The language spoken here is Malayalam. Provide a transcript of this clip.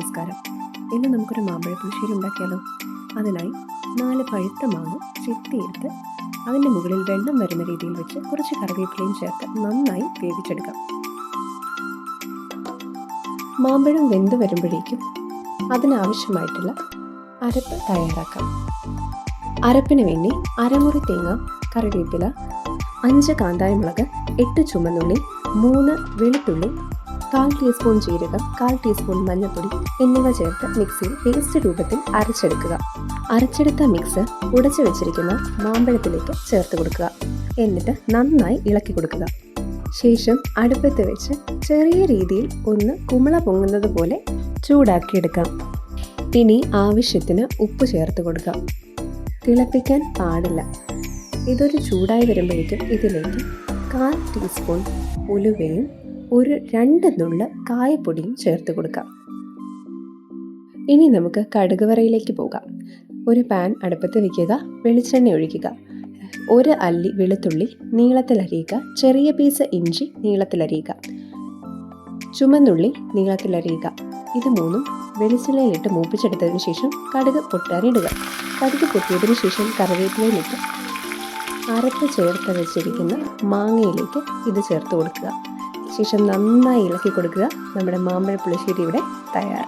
നമസ്കാരം. ഇന്ന് നമുക്കൊരു മാമ്പഴ പുളിശ്ശേരി ഉണ്ടാക്കിയാലോ? അതിനായി 4 പഴുത്ത മാങ്ങ ചെത്തിയെടുത്ത് അതിൻ്റെ മുകളിൽ വെള്ളം വരുന്ന രീതിയിൽ വെച്ച് കുറച്ച് കറിവേപ്പിലയും ചേർത്ത് നന്നായി വേവിച്ചെടുക്കാം. മാമ്പഴം വെന്ത് വരുമ്പോഴേക്കും അതിനാവശ്യമായിട്ടുള്ള അരപ്പ് തയ്യാറാക്കാം. അരപ്പിന് വേണ്ടി അരമുറി തേങ്ങ, കറിവേപ്പില, 5 കാന്താരിമുളക്, 8 ചുമന്നുള്ളി, 3 വെളുത്തുള്ളി, 1/4 ടീസ്പൂൺ ജീരകം, 1/4 ടീസ്പൂൺ മഞ്ഞൾപ്പൊടി എന്നിവ ചേർത്ത് മിക്സിയിൽ പേസ്റ്റ് രൂപത്തിൽ അരച്ചെടുക്കുക. അരച്ചെടുത്ത മിക്സ് ഉടച്ചു വെച്ചിരിക്കുന്ന മാമ്പഴത്തിലേക്ക് ചേർത്ത് കൊടുക്കുക. എന്നിട്ട് നന്നായി ഇളക്കി കൊടുക്കുക. ശേഷം അടുപ്പത്ത് വെച്ച് ചെറിയ രീതിയിൽ ഒന്ന് കുമിള പൊങ്ങുന്നത് പോലെ ചൂടാക്കിയെടുക്കാം. ഇനി ആവശ്യത്തിന് ഉപ്പ് ചേർത്ത് കൊടുക്കാം. തിളപ്പിക്കാൻ പാടില്ല. ഇതൊരു ചൂടായി വരുമ്പോഴേക്കും ഇതിലേക്ക് 1/4 ടീസ്പൂൺ ഉലുവയും 2 നുള്ള് കായപ്പൊടിയും ചേർത്ത് കൊടുക്കാം. ഇനി നമുക്ക് കടുക് വറയിലേക്ക് പോകാം. ഒരു പാൻ അടുപ്പത്ത് വയ്ക്കുക. വെളിച്ചെണ്ണ ഒഴിക്കുക. 1 അല്ലി വെളുത്തുള്ളി നീളത്തിലരിയുക. ചെറിയ പീസ് ഇഞ്ചി നീളത്തിലരിയുക. ചുമന്നുള്ളി നീളത്തിലരിയുക. ഇത് മൂന്നും വെളിച്ചെണ്ണയിലിട്ട് മൂപ്പിച്ചെടുത്തതിന് ശേഷം കടുക് പൊട്ടാനിടുക. കടുക് പൊട്ടിയതിനു ശേഷം കറിവേപ്പിലയിലിട്ട് അരപ്പ് ചേർത്ത് വെച്ചിരിക്കുന്ന മാങ്ങയിലേക്ക് ഇത് ചേർത്ത് കൊടുക്കുക. ശേഷം നന്നായി ഇളക്കി കൊടുക്കുക. നമ്മുടെ മാമ്പഴ പുളിശ്ശേരി ഇവിടെ തയ്യാർ.